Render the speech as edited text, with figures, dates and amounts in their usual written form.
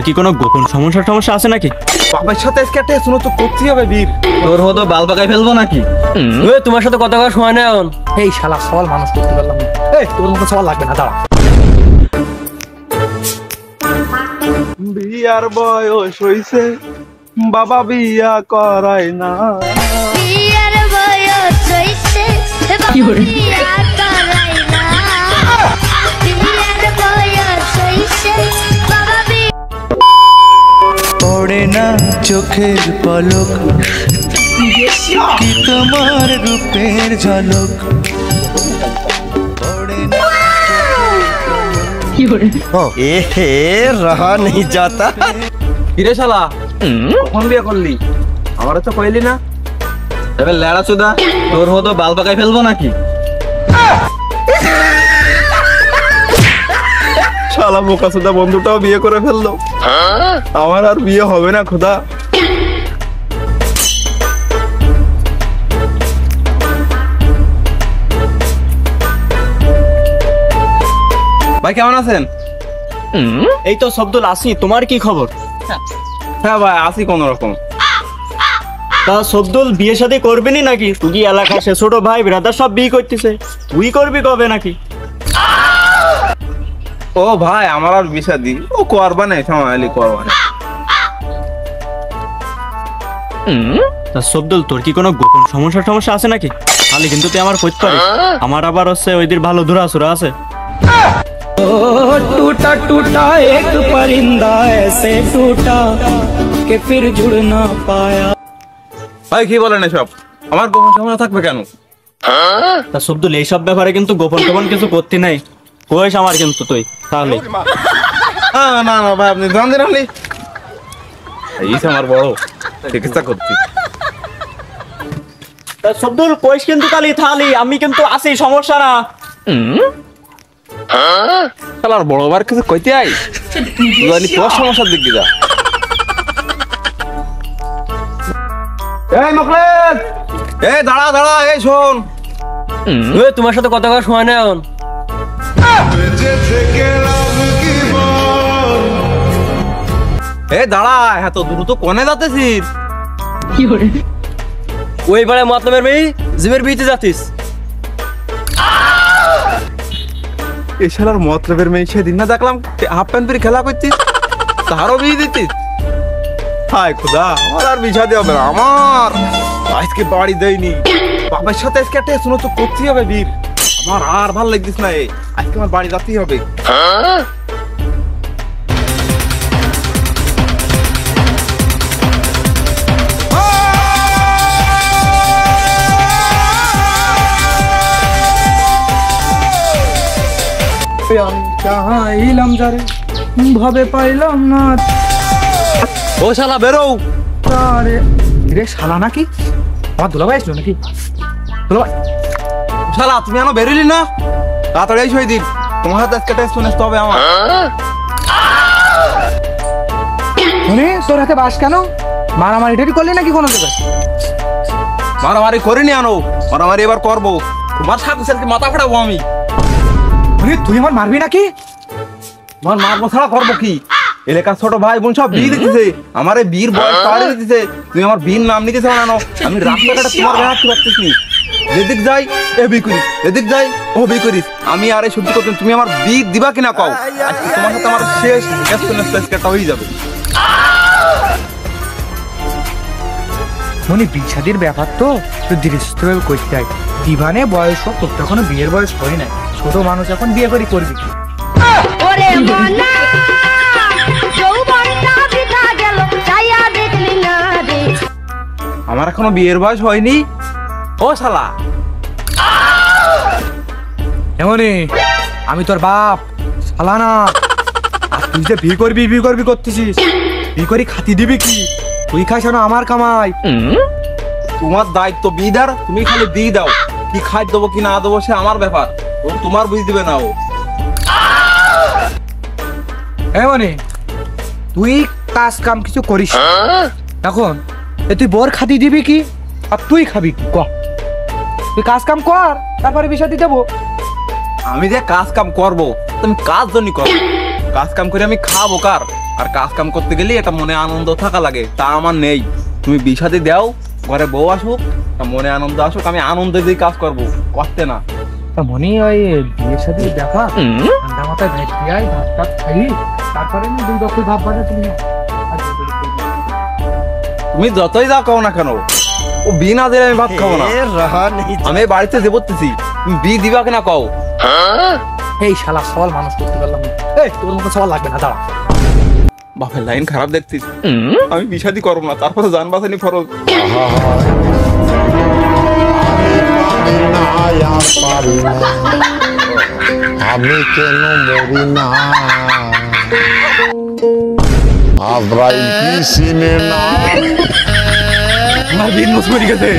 কি কোনো গোপন সমস্যা আছে নাকি? বাবার সাথে আজকে একটা শুনো তো করতেই হবে বীর। তোর হতো বাল পাকাই ফেলবো নাকি? তোমার সাথে কথা কওয়ার সময় নেই এখন। এই শালা সওয়াল মানুষ করতে পারলাম না। এই তোর মতো সওয়াল লাগবে না, দাঁড়া। বিয়ার বয়স হইছে, বাবা বিয়া করায় না। বিয়ার বয়স হইছে, বাবা বিয়া করায় না। বিয়ার বয়স হইছে, বাবা বিয়া পড়ে না চোখের পলক, কি তোমার রূপের ঝলক পড়ে না। এহে রহা নেই যাতা। কিরে শালা কখন বিয়ে করলি? আমারও তো কইলি না। এবার লেড়া চোদা, তোর হতো বাল পাকাই ফেলবো নাকি? শালা বোকা সুদা বন্ধুটাও বিয়ে করে ফেললো। আমার আর বিয়ে হবে না খোদা। ভাই কেমন আছেন? এই তো শব্দুল আসি, তোমার কি খবর? হ্যাঁ ভাই আছি কোন রকম। তা শব্দুল বিয়ে শাদী করবি নাকি? তুই এলাকা সে ছোট ভাই ব্রাদার সব বিয়ে করতেছে, তুই করবি কবে নাকি? ও ভাই আমার আর বিয়ে দি ও করবা না, সময় করবা না। তা শব্দুল তোর কি কোনো গোপন সমস্যা আছে নাকি? তাহলে কিন্তু তুই আমার করতে পারিস। আমার আবার হচ্ছে ওইদের ভালো ধুরাছুরা আছে। टूटा टूटा एक परिंदा ऐसे टूटा कि फिर जुड़ ना पाया। ভাই কি বলেন এসব? আমার গোপন সমস্যা থাকবে কেন? তা শব্দুল এইসব ব্যাপারে কিন্তু গোপন কিছু করতে নাই, কইস আমার কিন্তু তুই তাহলে। না না ভাই আপনি জান দিন আপনি এই আমার বড় চিকিৎসা করছি। তা শব্দুল কইস কিন্তু কালি থালি, আমি কিন্তু আছি, সমস্যা না। শালার বড় বার কিছু কইতে আই জানি তোর সমস্যার দিক দিয়ে। এই মখলেস, এই দাঁড়া দাঁড়া, এই শোন। তোমার সাথে কথা কওয়ার সময় নেই এখন। এই দাঁড়া, এত দ্রুত কোনে যাচ্ছিস? ওই বারে মতলবের মেয়ে জিমের বিয়েতে যাচ্ছিস। এই শালার মতলবের মেয়ে সেদিন না দেখলাম হাফ প্যান্ট পরে খেলা করছিস, তারও বিয়ে দিচ্ছিস। হায় খোদা, আমার আর বিছা দিয়ে হবে না। আমার আজকে বাড়ি দেয়নি, বাবার সাথে আজকে একটা শুনো তো করতেই হবে বীর। আমার আর ভাল লাগছিস না, আজকে আমার বাড়ি যেতেই হবে। ভাবে পাইলাম না। ও শালা বেরো। আরে রে শালা নাকি আমার দুলাভাই আসলো নাকি? দুলাভাই শালা তুমি এখনো বেরোলি না? তাড়াতাড়ি এসো এই দিন, তোমার হাতে আজকে টেস্ট শুনে আসতে হবে আমার। শুনে তোর হাতে বাস কেন? মারামারি টেরি করলি নাকি কোনো জায়গায়? মারামারি করিনি আনো, মারামারি এবার করবো। তোমার সাথে সাথে মাথা ফাটাবো আমি। তুই আমার মারবি নাকি? তোমার মারবো ছাড়া করবো কি? এলাকার ছোট ভাই বোন সব বিয়ে দিতেছে, আমার এই বীর বয়স পাড়ে দিতেছে, তুমি আমার বীর নাম নিতেছ না। আমি রাস্তাঘাটে তোমার গায়ে হাঁটতে পারতেছি, যেদিক যাই এ বি করিস, এদিক যাই ও বি করিস। আমি আর এই সহ্য করতে, তুমি আমার বীর দিবা কিনা কও? আজকে তোমার সাথে আমার শেষ স্কেটটা হয়ে যাবে। মনে বিচ্ছাদির ব্যাপার তো তুই দৃশ্যভাবে করতে হয়। দিবানে বয়স হোক, তোর তখনো বিয়ের বয়স হয় না। ছোট মানুষ এখন বিয়ে করি করবি কি? ওরে মনা যৌবনটা বিতা গেল, চাইয়া দেখলি না রে। আমার এখনো বিয়ের বয়স হয়নি। ও শালা এমনই আমি তোর বাপ শালা না। আর তুই যে বিয়ে করবি করতেছিস, বিয়ে করি খাতি দিবি কি? তুই খাইছ না আমার কামাই। তোমার দায়িত্ব বিদার, তুমি খালি দিয়ে দাও। কি খাই দেবো কি না দেবো সে আমার ব্যাপার, ও তোমার বুঝ দিবে না। ও এমনই তুই কাজ কাম কিছু করিস এখন, তুই বোর খাতি দিবি কি আর তুই খাবি কি? ক তুই কাজ কাম কর, তারপরে বিষয় দিয়ে দেবো। আমি যে কাজ কাম করবো তুমি কাজ জন্য করো, কাজ কাম করে আমি খাবো কার? আর কাজ কাম করতে গেলে এটা মনে আনন্দ থাকা লাগে, তা আমার নেই। তুমি বিষাদি দাও, ঘরে বউ আসুক, তা মনে আনন্দ আসুক, আমি আনন্দ দিয়ে কাজ করবো, করতে না। তা মনে ওই বিয়ের সাথে দেখা ঠান্ডা মাথায় ভেট দিয়ে ভাত টাত খাই, তারপরে আমি দুই রকম ভাব বাজা তুমি তুমি যতই যা খাও না কেন, ও বি না দিলে আমি ভাত খাবো না। ए, रहा नहीं আমি এই বাড়িতে যে বলতেছি, তুমি বি দিবা কিনা কও। এই শালা সওয়াল মানুষ করতে পারলাম না। এই তোর মতো সওয়াল লাগবে না, দাঁড়া। বাপের লাইন খারাপ দেখছিস, আমি বিষাদি করবো না, তারপরে জান বাঁচানি ফরজ। আমি কেন মরি না আজরাইল কি চিনে না আমার বীর মুসমরি গেছে।